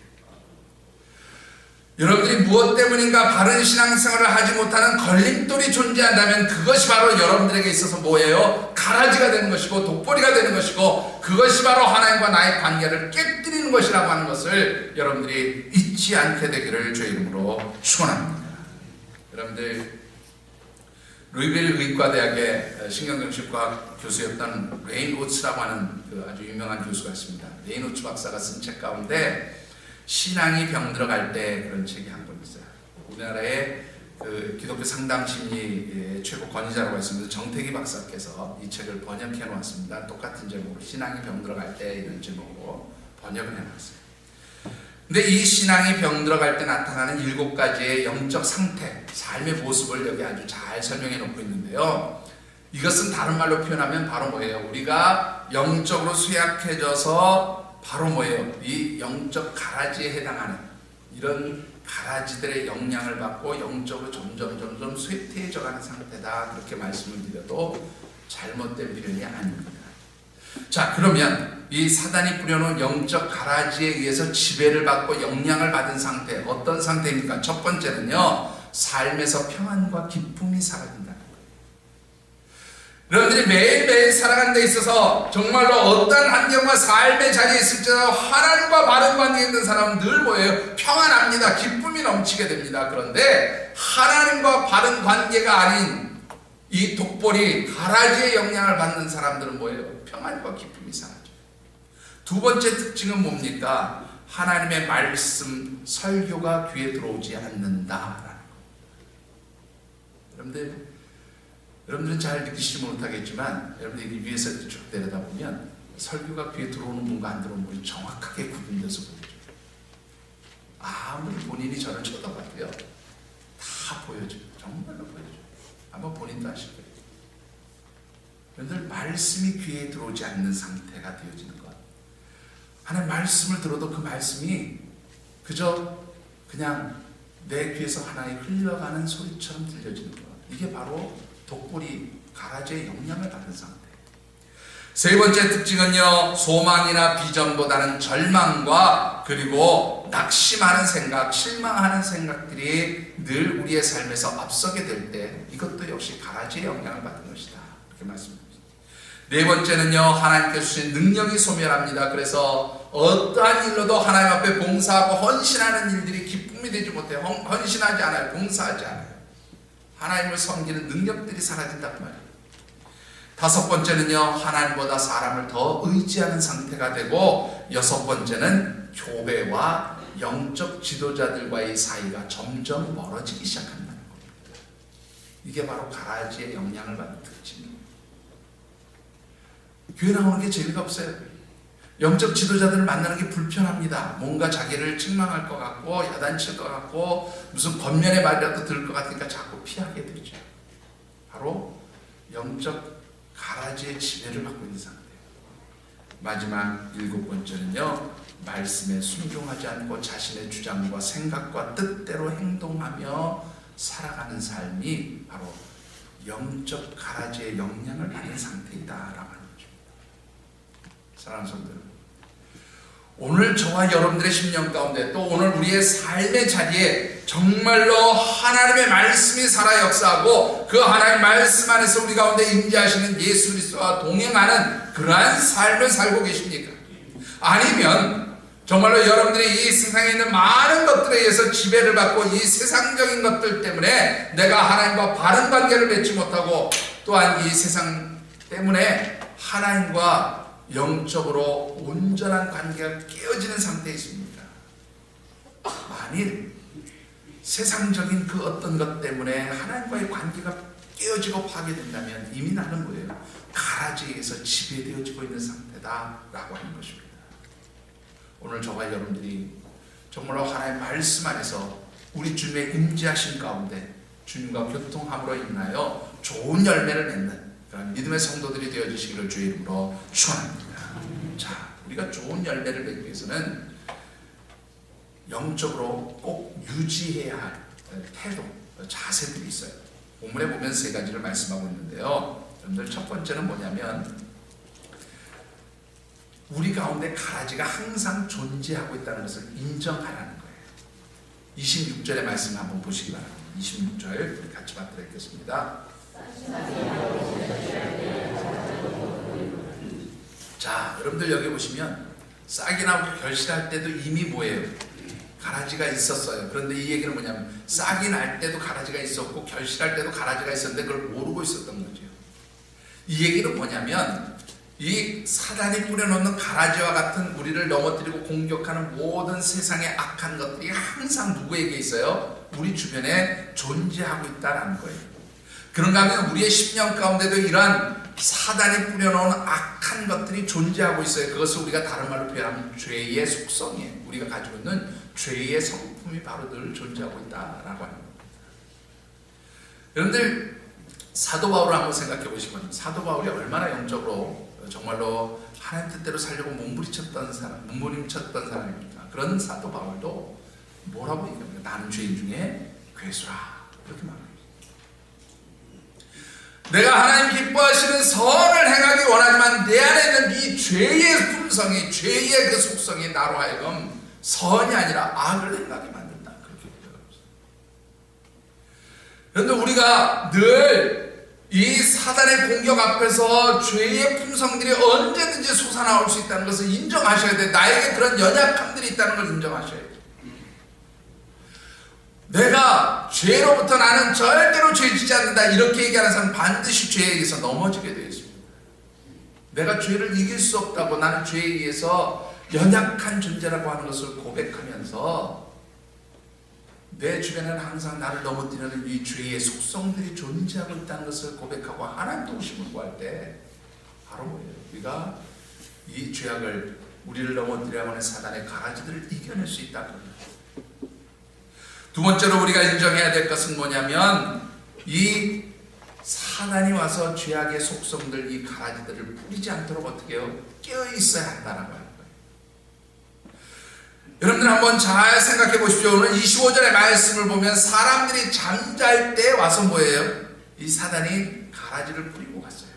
[SPEAKER 1] 여러분들이 무엇 때문인가 바른 신앙생활을 하지 못하는 걸림돌이 존재한다면 그것이 바로 여러분들에게 있어서 뭐예요? 가라지가 되는 것이고 독보리가 되는 것이고, 그것이 바로 하나님과 나의 관계를 깨뜨리는 것이라고 하는 것을 여러분들이 잊지 않게 되기를 주의 이름으로 축원합니다. 여러분들, 루이빌 의과대학의 신경정신과 교수였던 레인우츠라고 하는 그 아주 유명한 교수가 있습니다. 레인우츠 박사가 쓴 책 가운데 신앙이 병들어갈 때 그런 책이 한 권 있어요. 우리나라의 그 기독교 상담심리의 최고 권위자라고 했습니다. 정태기 박사께서 이 책을 번역해 놓았습니다. 똑같은 제목, 신앙이 병들어갈 때, 이런 제목으로 번역을 해 놨어요. 근데 이 신앙이 병들어갈 때 나타나는 7가지의 영적 상태, 삶의 모습을 여기 아주 잘 설명해 놓고 있는데요. 이것은 다른 말로 표현하면 바로 뭐예요? 우리가 영적으로 쇠약해져서 바로 뭐예요? 이 영적 가라지에 해당하는 이런 가라지들의 영향을 받고 영적으로 점점 쇠퇴해져가는 상태다, 그렇게 말씀을 드려도 잘못된 표현이 아닙니다. 자, 그러면 이 사단이 뿌려놓은 영적 가라지에 의해서 지배를 받고 영향을 받은 상태, 어떤 상태입니까? 첫 번째는요, 삶에서 평안과 기쁨이 사라진다는 거예요. 여러분들이 매일매일 살아가는 데 있어서 정말로 어떤 환경과 삶의 자리에 있을지라도 하나님과 바른 관계에 있는 사람은 늘 뭐예요? 평안합니다. 기쁨이 넘치게 됩니다. 그런데 하나님과 바른 관계가 아닌 이 독보리, 가라지의 영향을 받는 사람들은 뭐예요? 평안과 기쁨이 사라져요. 두 번째 특징은 뭡니까? 하나님의 말씀, 설교가 귀에 들어오지 않는다라는 거. 여러분들은 잘 느끼시지 못하겠지만, 여러분들이 위에서 쭉 내려다보면 설교가 귀에 들어오는 분과 안 들어오는 분이 정확하게 구분돼서 보여줘요. 아무리 본인이 저를 쳐다봐도요, 다 보여줘요. 정말로 보여줘요. 아마 본인도 아실 거예요. 여러분들, 말씀이 귀에 들어오지 않는 상태가 되어지는 것. 하나님 말씀을 들어도 그 말씀이 그냥 내 귀에서 하나의 흘러가는 소리처럼 들려지는 것. 이게 바로 독보리, 가라지의 영향을 받은 상태. 세 번째 특징은요, 소망이나 비전보다는 절망과 그리고 낙심하는 생각, 실망하는 생각들이 늘 우리의 삶에서 앞서게 될 때, 이것도 역시 가라지의 영향을 받은 것이다, 이렇게 말씀드립니다. 네 번째는요, 하나님께서 주신 능력이 소멸합니다. 그래서 어떠한 일로도 하나님 앞에 봉사하고 헌신하는 일들이 기쁨이 되지 못해요. 헌신하지 않아요. 봉사하지 않아요. 하나님을 섬기는 능력들이 사라진단 말이에요. 다섯 번째는요, 하나님보다 사람을 더 의지하는 상태가 되고, 여섯 번째는 교회와 영적 지도자들과의 사이가 점점 멀어지기 시작한다는 겁니다. 이게 바로 가라지의 영향을 받는 특징입니다. 교회 나오는 게 재미가 없어요. 영적 지도자들을 만나는 게 불편합니다. 뭔가 자기를 책망할 것 같고 야단칠 것 같고 무슨 권면의 말이라도 들을 것 같으니까 자꾸 피하게 되죠. 바로 영적 가라지의 지배를 받고 있는 상태예요. 마지막 7번째는요, 말씀에 순종하지 않고 자신의 주장과 생각과 뜻대로 행동하며 살아가는 삶이 바로 영적 가라지의 영향을 받는 상태이다라고 하는 거죠. 사랑하는 성도들, 오늘 저와 여러분들의 심령 가운데 또 오늘 우리의 삶의 자리에 정말로 하나님의 말씀이 살아 역사하고 그 하나님의 말씀 안에서 우리 가운데 임재하시는 예수 그리스도와 동행하는 그러한 삶을 살고 계십니까? 아니면 정말로 여러분들이 이 세상에 있는 많은 것들에 의해서 지배를 받고 이 세상적인 것들 때문에 내가 하나님과 바른 관계를 맺지 못하고 또한 이 세상 때문에 하나님과 영적으로 온전한 관계가 깨어지는 상태에 있습니다. 만일 세상적인 그 어떤 것 때문에 하나님과의 관계가 깨어지고 파괴된다면 이미 나는 뭐예요? 가라지에서 지배되어지고 있는 상태다라고 하는 것입니다. 오늘 저와 여러분들이 정말로 하나님의 말씀 안에서 우리 주님의 임재하신 가운데 주님과 교통함으로 인하여 좋은 열매를 맺는 그런 믿음의 성도들이 되어주시기를 주의 이름으로 축원합니다. 자, 우리가 좋은 열매를 맺기 위해서는 영적으로 꼭 유지해야 할 태도, 자세들이 있어요. 본문에 보면 세 가지를 말씀하고 있는데요. 여러분들 첫 번째는 뭐냐면 우리 가운데 가라지가 항상 존재하고 있다는 것을 인정하라는 거예요. 26절의 말씀 한번 보시기 바랍니다. 26절 우리 같이 받들어 읽겠습니다. 자, 여러분들 여기 보시면 싹이 나고 결실할 때도 이미 뭐예요? 가라지가 있었어요. 그런데 이 얘기는 뭐냐면 싹이 날 때도 가라지가 있었고 결실할 때도 가라지가 있었는데 그걸 모르고 있었던 거죠. 이 얘기는 뭐냐면 이 사단이 뿌려놓는 가라지와 같은 우리를 넘어뜨리고 공격하는 모든 세상의 악한 것들이 항상 누구에게 있어요? 우리 주변에 존재하고 있다는 거예요. 그런가 하면 우리의 심령 가운데도 이러한 사단이 뿌려놓은 악한 것들이 존재하고 있어요. 그것을 우리가 다른 말로 표현하면 죄의 속성이에요. 우리가 가지고 있는 죄의 성품이 바로 늘 존재하고 있다라고 하는 겁니다. 여러분들 사도 바울을 한번 생각해 보시면 사도 바울이 얼마나 영적으로 정말로 하나님 뜻대로 살려고 몸부림쳤던 사람입니까? 그런 사도 바울도 뭐라고 얘기합니까? 나는 죄인 중에 괴수라 이렇게 말합니다. 내가 하나님 기뻐하시는 선을 행하기 원하지만 내 안에 있는 이 죄의 품성이 죄의 그 속성이 나로 하여금 선이 아니라 악을 행하게 만든다. 그렇게 얘기합니다. 그런데 우리가 늘 이 사단의 공격 앞에서 죄의 품성들이 언제든지 솟아나올 수 있다는 것을 인정하셔야 돼요. 나에게 그런 연약함들이 있다는 걸 인정하셔야 돼요. 내가 죄로부터 나는 절대로 죄 짓지 않는다 이렇게 얘기하는 사람은 반드시 죄에 의해서 넘어지게 되어 있습니다. 내가 죄를 이길 수 없다고 나는 죄에 의해서 연약한 존재라고 하는 것을 고백하면서 내 주변에는 항상 나를 넘어뜨리는 이 죄의 속성들이 존재하고 있다는 것을 고백하고 하나님 도우심을 구할 때 바로 뭐예요? 우리가 이 죄악을 우리를 넘어뜨리려고 하는 사단의 가라지들을 이겨낼 수 있다는 겁니다. 두 번째로 우리가 인정해야 될 것은 뭐냐면 이 사단이 와서 죄악의 속성들 이 가라지들을 뿌리지 않도록 어떻게 해요? 깨어있어야 한다는 거예요. 여러분들 한번 잘 생각해 보십시오. 오늘 25절의 말씀을 보면 사람들이 잠잘 때 와서 뭐예요? 이 사단이 가라지를 뿌리고 갔어요.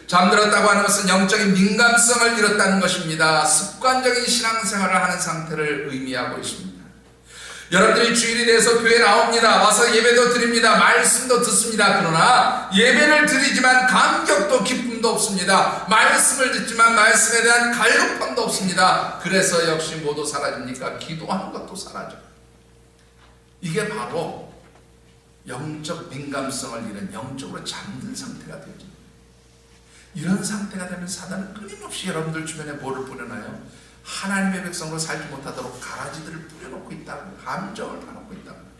[SPEAKER 1] 잠들었다고 하는 것은 영적인 민감성을 잃었다는 것입니다. 습관적인 신앙생활을 하는 상태를 의미하고 있습니다. 여러분들이 주일에 대해서 교회에 나옵니다. 와서 예배도 드립니다. 말씀도 듣습니다. 그러나 예배를 드리지만 감격도 기쁨도 없습니다. 말씀을 듣지만 말씀에 대한 갈급함도 없습니다. 그래서 역시 모두 사라집니까? 기도하는 것도 사라져요. 이게 바로 영적 민감성을 잃은 영적으로 잠든 상태가 되죠. 이런 상태가 되면 사단은 끊임없이 여러분들 주변에 뭐를 뿌려놔요? 하나님의 백성으로 살지 못하도록 가라지들을 뿌려놓고 있다고, 감정을 파놓고 있다고.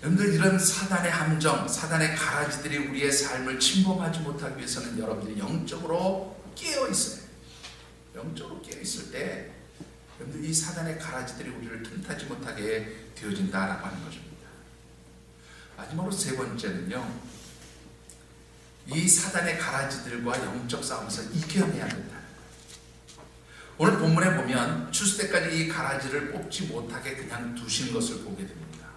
[SPEAKER 1] 여러분들 이런 사단의 함정, 사단의 가라지들이 우리의 삶을 침범하지 못하기 위해서는 여러분들이 영적으로 깨어있어요. 영적으로 깨어있을 때 여러분들 이 사단의 가라지들이 우리를 틈타지 못하게 되어진다라고 하는 것입니다. 마지막으로 세 번째는요, 이 사단의 가라지들과 영적 싸움에서 이겨내야 된다. 오늘 본문에 보면 추수 때까지 이 가라지를 뽑지 못하게 그냥 두신 것을 보게 됩니다.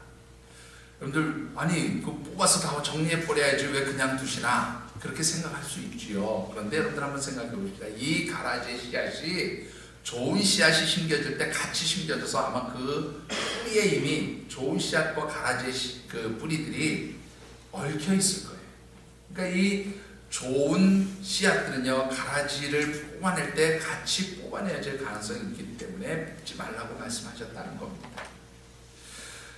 [SPEAKER 1] 여러분들 아니 그 뽑아서 다 정리해 버려야지 왜 그냥 두시나 그렇게 생각할 수 있지요. 그런데 여러분들 한번 생각해 봅시다. 이 가라지의 씨앗이 좋은 씨앗이 심겨질 때 같이 심겨져서 아마 그 뿌리에 이미 좋은 씨앗과 가라지의 그 뿌리들이 얽혀 있을 거예요. 그러니까 이 좋은 씨앗들은요 가라지를 뽑아낼 때 같이 뽑아내야 될 가능성이 있기 때문에 뽑지 말라고 말씀하셨다는 겁니다.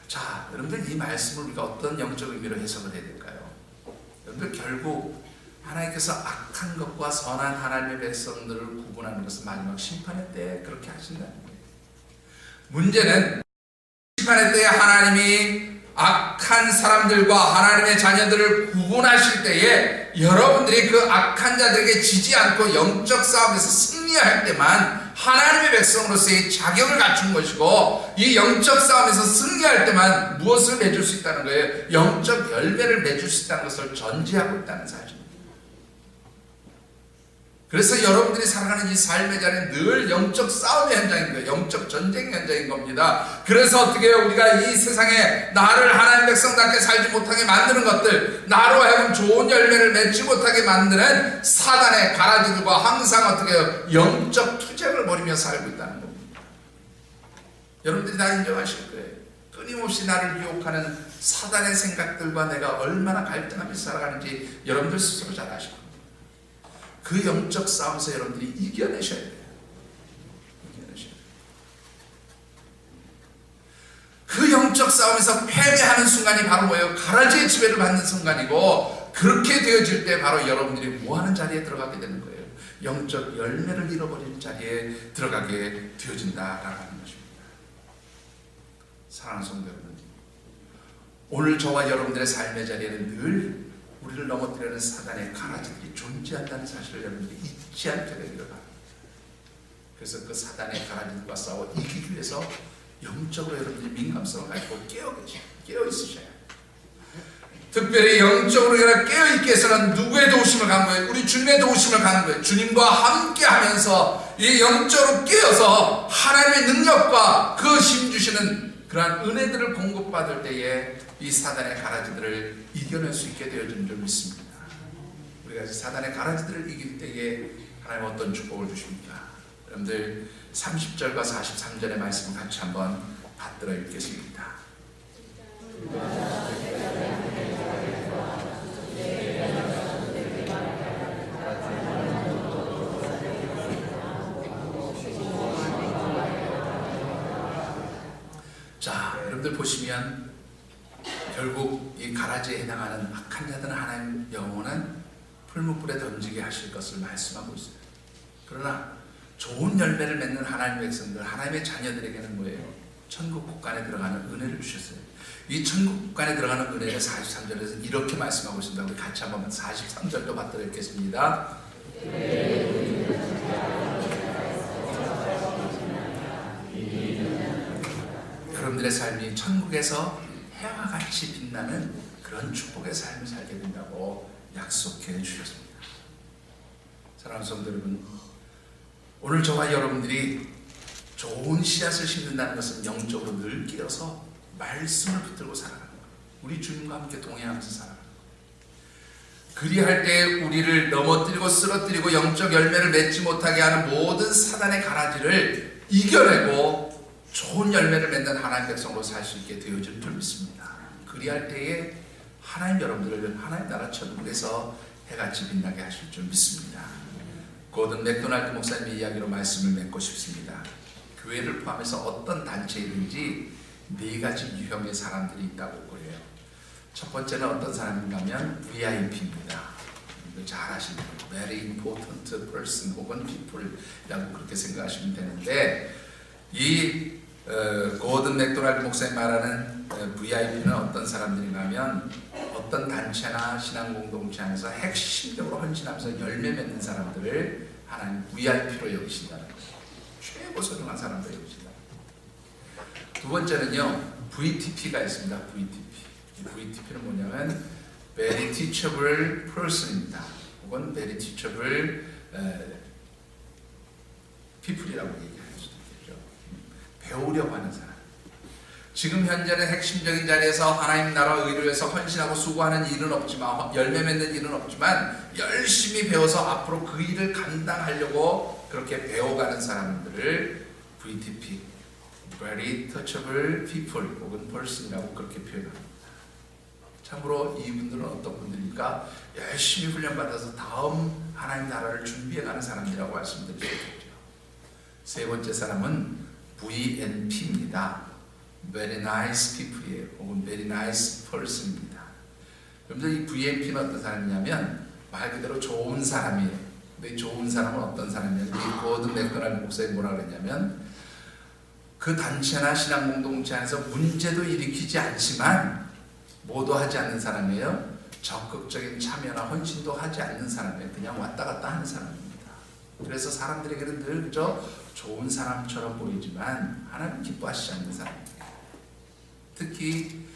[SPEAKER 1] 자, 여러분들 이 말씀을 우리가 어떤 영적 의미로 해석을 해야 될까요? 여러분들 결국 하나님께서 악한 것과 선한 하나님의 백성들을 구분하는 것은 마지막 심판의 때 그렇게 하신다는 거예요. 문제는 심판의 때에 하나님이 악한 사람들과 하나님의 자녀들을 구분하실 때에 여러분들이 그 악한 자들에게 지지 않고 영적 싸움에서 승리할 때만 하나님의 백성으로서의 자격을 갖춘 것이고, 이 영적 싸움에서 승리할 때만 무엇을 맺을 수 있다는 거예요? 영적 열매를 맺을 수 있다는 것을 전제하고 있다는 사실입니다. 그래서 여러분들이 살아가는 이 삶의 자리는 늘 영적 싸움의 현장인 거예요. 영적 전쟁 현장인 겁니다. 그래서 어떻게 해요? 우리가 이 세상에 나를 하나님의 백성답게 살지 못하게 만드는 것들, 나로 하여금 좋은 열매를 맺지 못하게 만드는 사단의 가라지들과 항상 어떻게 해요? 영적 투쟁을 벌이며 살고 있다는 겁니다. 여러분들이 다 인정하실 거예요. 끊임없이 나를 유혹하는 사단의 생각들과 내가 얼마나 갈등하면서 살아가는지 여러분들 스스로 잘 아실 겁니다. 그 영적 싸움에서 여러분들이 이겨내셔야 돼요. 이겨내셔야 돼요. 그 영적 싸움에서 패배하는 순간이 바로 뭐예요? 가라지의 지배를 받는 순간이고, 그렇게 되어질 때 바로 여러분들이 뭐하는 자리에 들어가게 되는 거예요? 영적 열매를 잃어버리는 자리에 들어가게 되어진다라고 하는 것입니다. 사랑하는 성도 여러분, 오늘 저와 여러분들의 삶의 자리에는 늘 우리를 넘어뜨리는 사단의 가라지들이 존재한다는 사실을 여러분들이 잊지 않게 되기를 바랍니다. 그래서 그 사단의 가라지들과 싸워 이기기 위해서 영적으로 여러분들이 민감성을 가지고 깨어 있으셔야 해요. 특별히 영적으로 깨어 있기 위해서는 누구의 도우심을 가는 거예요? 우리 주님의 도우심을 가는 거예요. 주님과 함께 하면서 이 영적으로 깨어서 하나님의 능력과 그 힘 주시는 그러한 은혜들을 공급받을 때에 이 사단의 가라지들을 이겨낼 수 있게 되어진 줄 믿습니다. 우리가 사단의 가라지들을 이길 때에 하나님 어떤 축복을 주십니까? 여러분들 30절과 43절의 말씀을 같이 한번 받들어 읽겠습니다. 자, 여러분들 보시면 결국 이 가라지에 해당하는 악한 자들은 하나님 영원한 풀무불에 던지게 하실 것을 말씀하고 있어요. 그러나 좋은 열매를 맺는 하나님의 백성들, 하나님의 자녀들에게는 뭐예요? 천국 국간에 들어가는 은혜를 주셨어요. 이 천국 국간에 들어가는 은혜를 43절에서 이렇게 말씀하고 있습니다. 우리 같이 한번 43절도 받들어 읽겠습니다. 여러분들의 삶이 천국에서 해와 같이 빛나는 그런 축복의 삶을 살게 된다고 약속해 주셨습니다. 사랑하는 성도 여러분, 오늘 저와 여러분들이 좋은 씨앗을 심는다는 것은 영적으로 늘 끼어서 말씀을 붙들고 살아가는 거예요. 우리 주님과 함께 동행하면서 살아가는 거예요. 그리할 때 우리를 넘어뜨리고 쓰러뜨리고 영적 열매를 맺지 못하게 하는 모든 사단의 가라지를 이겨내고 좋은 열매를 맺는 하나님 백성으로 살 수 있게 되어질 줄 믿습니다. 그리할 때에 하나님 여러분들을 하나님 나라 천국에서 해같이 빛나게 하실 줄 믿습니다. 고든 맥도날드 목사님의 이야기로 말씀을 맺고 싶습니다. 교회를 포함해서 어떤 단체이든지 네 가지 유형의 사람들이 있다고 그래요. 첫 번째는 어떤 사람인가 하면 VIP입니다. 잘 아시는 Very Important Person 혹은 People이라고 그렇게 생각하시면 되는데, 이 고든 맥도날드 목사님 말하는 VIP는 어떤 사람들인가 하면 어떤 단체나 신앙 공동체 안에서 핵심적으로 헌신하면서 열매 맺는 사람들을 하나님 VIP로 여기신다는 거예요. 최고 소중한 사람들 여기신다. 두 번째는요, VTP가 있습니다. VTP는 뭐냐면 Very Teachable Person입니다. 혹은 Very Teachable People이라고 얘기해요. 배우려고 하는 사람. 지금 현재는 핵심적인 자리에서 하나님 나라 의를 위해서 헌신하고 수고하는 일은 없지만, 열매 맺는 일은 없지만 열심히 배워서 앞으로 그 일을 감당하려고 그렇게 배워가는 사람들을 VTP, Very Touchable People 혹은 Person이라고 그렇게 표현합니다. 참고로 이분들은 어떤 분들입니까? 열심히 훈련받아서 다음 하나님 나라를 준비해가는 사람이라고 말씀드릴 수 있겠죠. 세 번째 사람은 VNP입니다. Very nice people이에요. 혹은 very nice person입니다. 여러분들 이 VNP는 어떤 사람이냐면 말 그대로 좋은 사람이에요. 근데 좋은 사람은 어떤 사람이냐면 이 고든 맥도날드 목사님이 뭐라 그랬냐면 그 단체나 신앙 공동체 안에서 문제도 일으키지 않지만 뭐도 하지 않는 사람이에요. 적극적인 참여나 헌신도 하지 않는 사람이에요. 그냥 왔다 갔다 하는 사람입니다. 그래서 사람들에게는 늘 그저 좋은 사람처럼 보이지만 하나님 기뻐하시지 않는 사람입니다. 특히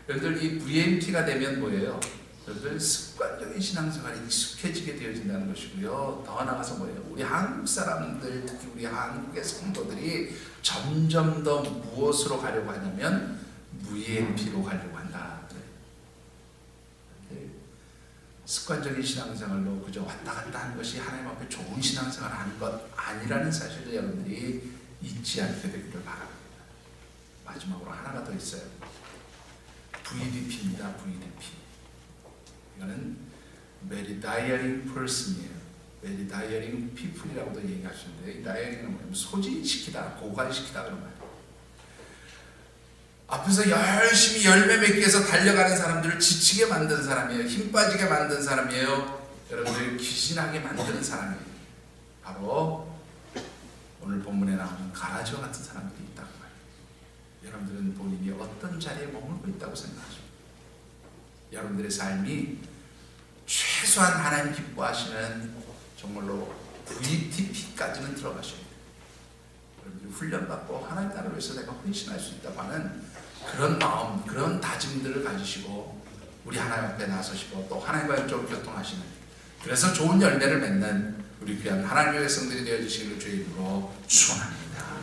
[SPEAKER 1] 여러분들 이 VMT가 되면 뭐예요? 여러분들 습관적인 신앙생활이 익숙해지게 되어진다는 것이고요. 더 나아가서 뭐예요? 우리 한국 사람들, 특히 우리 한국의 성도들이 점점 더 무엇으로 가려고 하냐면 VMT로 가려고 한다. 습관적인 신앙생활로 그저 왔다 갔다 하는 것이 하나님 앞에 좋은 신앙생활을 하는 것 아니라는 사실을 여러분들이 잊지 않게 되기를 바랍니다. 마지막으로 하나가 더 있어요. VDP입니다. VDP. 이거는 Very Daring Person이에요. Very Daring People이라고도 얘기하시는데, 이 Daring은 뭐냐면 소진시키다, 고갈시키다 그런 말이에요. 앞에서 열심히 열매 맺기 위해서 달려가는 사람들을 지치게 만든 사람이에요. 힘 빠지게 만든 사람이에요. 여러분들을 귀신하게 만드는 사람이에요. 바로 오늘 본문에 나오는 가라지와 같은 사람들이 있다고 말해요. 여러분들은 본인이 어떤 자리에 머물고 있다고 생각하십니까? 여러분들의 삶이 최소한 하나님 기뻐하시는 정말로 VTP까지는 들어가셔야 돼요. 여러분들이 훈련받고 하나님 나라를 위해서 내가 헌신할 수 있다고 하는 그런 마음, 그런 다짐들을 가지시고 우리 하나님 앞에 나서시고 또 하나님과 영적으로 교통하시는, 그래서 좋은 열매를 맺는 우리 귀한 하나님의 백성들이 되어주시기를 주의 이름으로 축원합니다.